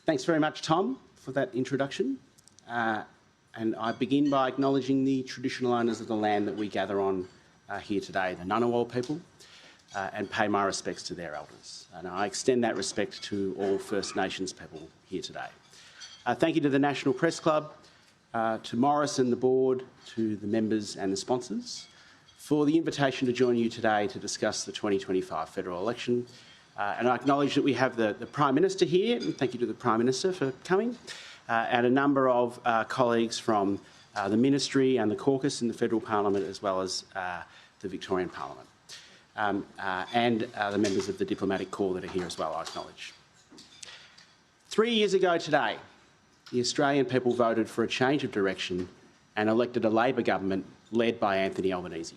Thanks very much, Tom, for that introduction. And I begin by acknowledging the traditional owners of the land that we gather on here today, the Ngunnawal people, and pay my respects to their elders. And I extend that respect to all First Nations people here today. Thank you to the National Press Club, to Morris and the board, to the members and the sponsors for the invitation to join you today to discuss the 2025 federal election. And I acknowledge that we have the Prime Minister here, and thank you to the Prime Minister for coming, and a number of colleagues from the Ministry and the caucus in the Federal Parliament, as well as the Victorian Parliament, and the members of the Diplomatic Corps that are here as well, I acknowledge. 3 years ago today, the Australian people voted for a change of direction and elected a Labor government led by Anthony Albanese.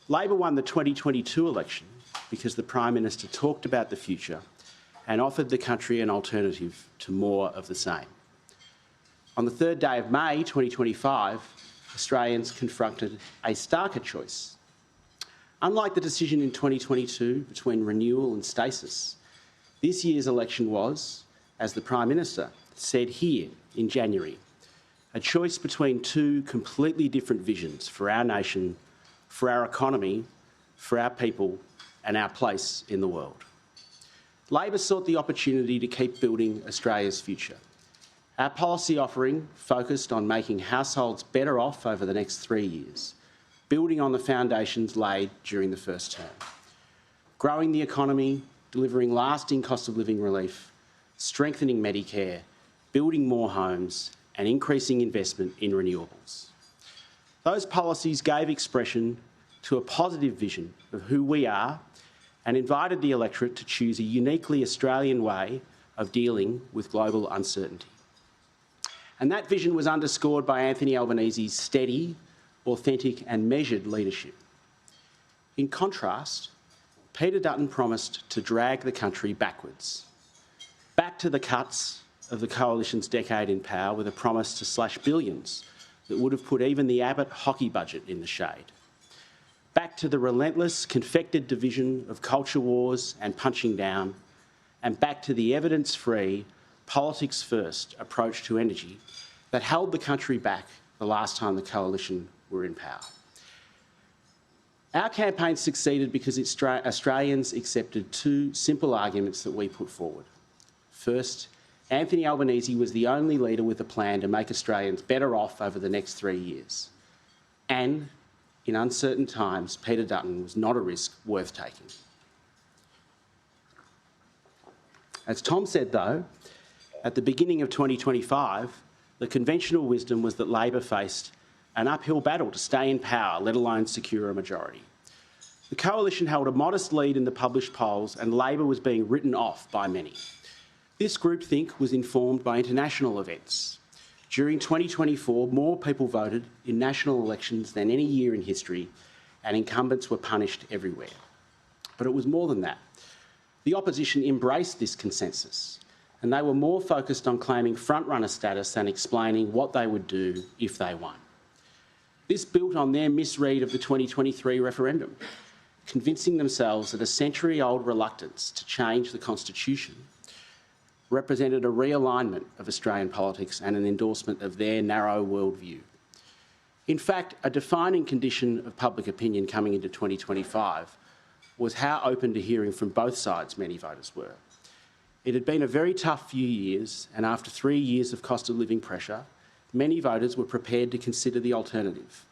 Labor won the 2022 election because the Prime Minister talked about the future and offered the country an alternative to more of the same. On the 3rd day of May 2025, Australians confronted a starker choice. Unlike the decision in 2022 between renewal and stasis, this year's election was, as the Prime Minister said here in January, a choice between two completely different visions for our nation, for our economy, for our people and our place in the world. Labor sought the opportunity to keep building Australia's future. Our policy offering focused on making households better off over the next 3 years, building on the foundations laid during the first term, growing the economy, delivering lasting cost of living relief, strengthening Medicare, building more homes and increasing investment in renewables. Those policies gave expression to a positive vision of who we are and invited the electorate to choose a uniquely Australian way of dealing with global uncertainty. And that vision was underscored by Anthony Albanese's steady, authentic and measured leadership. In contrast, Peter Dutton promised to drag the country backwards, back to the cuts of the Coalition's decade in power with a promise to slash billions that would have put even the Abbott hockey budget in the shade. Back to the relentless, confected division of culture wars and punching down, and back to the evidence-free, politics-first approach to energy that held the country back the last time the Coalition were in power. Our campaign succeeded because Australians accepted two simple arguments that we put forward. First, Anthony Albanese was the only leader with a plan to make Australians better off over the next 3 years. And in uncertain times, Peter Dutton was not a risk worth taking. As Tom said, though, at the beginning of 2025, the conventional wisdom was that Labor faced an uphill battle to stay in power, let alone secure a majority. The Coalition held a modest lead in the published polls and Labor was being written off by many. This groupthink was informed by international events. During 2024, more people voted in national elections than any year in history, and incumbents were punished everywhere. But it was more than that. The opposition embraced this consensus, and they were more focused on claiming front-runner status than explaining what they would do if they won. This built on their misread of the 2023 referendum, convincing themselves that a century-old reluctance to change the Constitution represented a realignment of Australian politics and an endorsement of their narrow worldview. In fact, a defining condition of public opinion coming into 2025 was how open to hearing from both sides many voters were. It had been a very tough few years, and after 3 years of cost of living pressure, many voters were prepared to consider the alternative.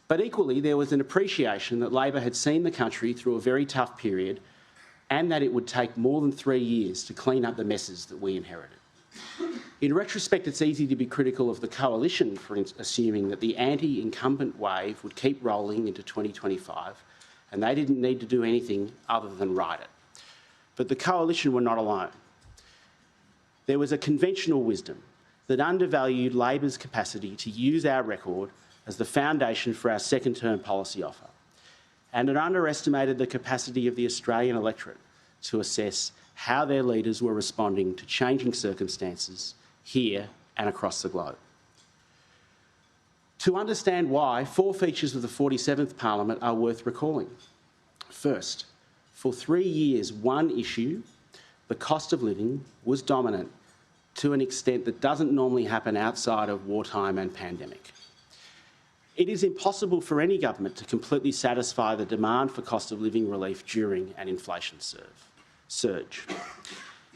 But equally, there was an appreciation that Labor had seen the country through a very tough period and that it would take more than 3 years to clean up the messes that we inherited. In retrospect, it's easy to be critical of the Coalition for assuming that the anti-incumbent wave would keep rolling into 2025 and they didn't need to do anything other than ride it. But the Coalition were not alone. There was a conventional wisdom that undervalued Labor's capacity to use our record as the foundation for our second-term policy offer, and it underestimated the capacity of the Australian electorate to assess how their leaders were responding to changing circumstances here and across the globe. To understand why, 4 features of the 47th Parliament are worth recalling. First, for 3 years, one issue, the cost of living, was dominant to an extent that doesn't normally happen outside of wartime and pandemic. It is impossible for any government to completely satisfy the demand for cost of living relief during an inflation surge.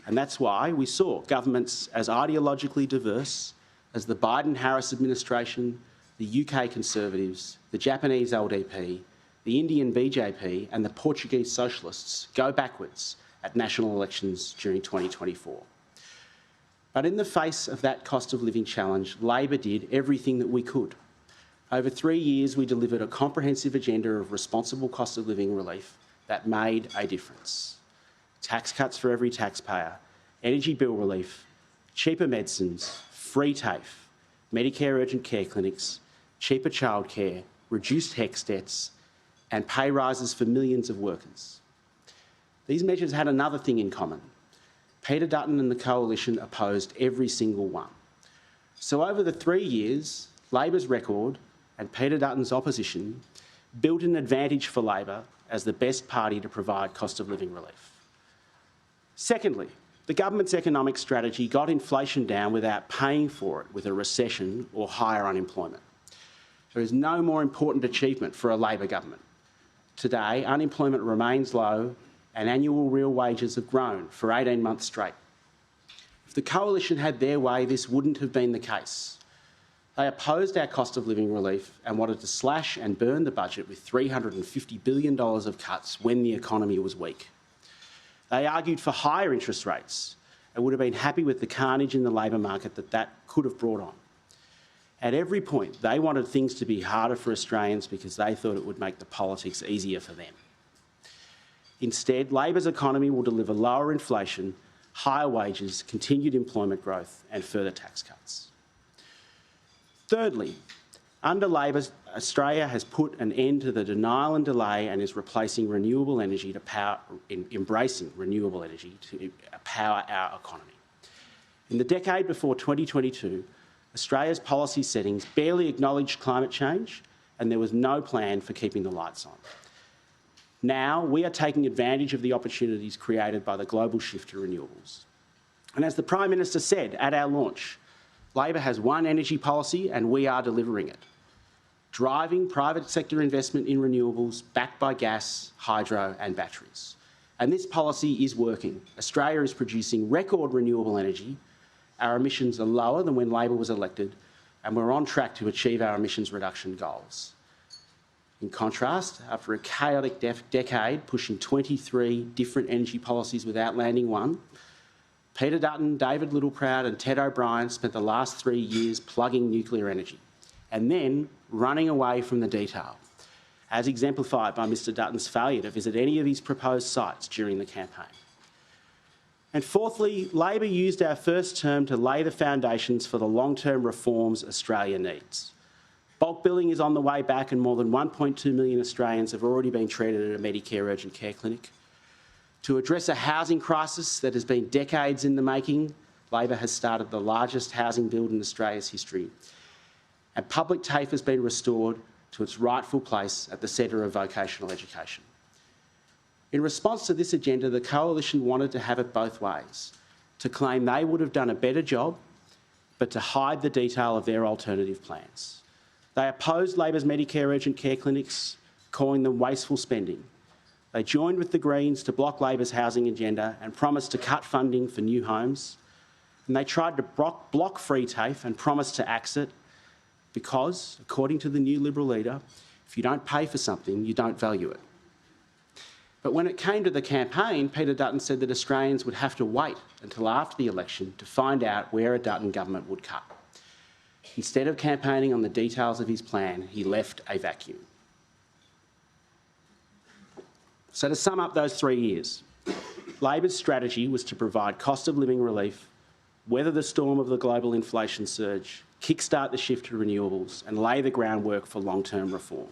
And that's why we saw governments as ideologically diverse as the Biden-Harris administration, the UK Conservatives, the Japanese LDP, the Indian BJP and the Portuguese Socialists go backwards at national elections during 2024. But in the face of that cost of living challenge, Labor did everything that we could. Over 3 years, we delivered a comprehensive agenda of responsible cost of living relief that made a difference. Tax cuts for every taxpayer, energy bill relief, cheaper medicines, free TAFE, Medicare urgent care clinics, cheaper childcare, reduced HECS debts, and pay rises for millions of workers. These measures had another thing in common. Peter Dutton and the Coalition opposed every single one. So over the 3 years, Labor's record and Peter Dutton's opposition built an advantage for Labor as the best party to provide cost of living relief. Secondly, the government's economic strategy got inflation down without paying for it with a recession or higher unemployment. There is no more important achievement for a Labor government. Today, unemployment remains low and annual real wages have grown for 18 months straight. If the Coalition had their way, this wouldn't have been the case. They opposed our cost of living relief and wanted to slash and burn the budget with $350 billion of cuts when the economy was weak. They argued for higher interest rates and would have been happy with the carnage in the labour market that could have brought on. At every point, they wanted things to be harder for Australians because they thought it would make the politics easier for them. Instead, Labor's economy will deliver lower inflation, higher wages, continued employment growth and further tax cuts. Thirdly, under Labor, Australia has put an end to the denial and delay and is replacing renewable energy embracing renewable energy to power our economy. In the decade before 2022, Australia's policy settings barely acknowledged climate change and there was no plan for keeping the lights on. Now we are taking advantage of the opportunities created by the global shift to renewables. And as the Prime Minister said at our launch, Labor has one energy policy and we are delivering it. Driving private sector investment in renewables backed by gas, hydro and batteries. And this policy is working. Australia is producing record renewable energy. Our emissions are lower than when Labor was elected and we're on track to achieve our emissions reduction goals. In contrast, after a chaotic decade pushing 23 different energy policies without landing one, Peter Dutton, David Littleproud and Ted O'Brien spent the last 3 years plugging nuclear energy and then running away from the detail, as exemplified by Mr Dutton's failure to visit any of his proposed sites during the campaign. And fourthly, Labor used our first term to lay the foundations for the long-term reforms Australia needs. Bulk billing is on the way back and more than 1.2 million Australians have already been treated at a Medicare urgent care clinic. To address a housing crisis that has been decades in the making, Labor has started the largest housing build in Australia's history. And public TAFE has been restored to its rightful place at the centre of vocational education. In response to this agenda, the Coalition wanted to have it both ways, to claim they would have done a better job, but to hide the detail of their alternative plans. They opposed Labor's Medicare urgent care clinics, calling them wasteful spending. They joined with the Greens to block Labor's housing agenda and promised to cut funding for new homes. And they tried to block free TAFE and promised to axe it because, according to the new Liberal leader, if you don't pay for something, you don't value it. But when it came to the campaign, Peter Dutton said that Australians would have to wait until after the election to find out where a Dutton government would cut. Instead of campaigning on the details of his plan, he left a vacuum. So to sum up those 3 years, Labor's strategy was to provide cost of living relief, weather the storm of the global inflation surge, kickstart the shift to renewables and lay the groundwork for long-term reform.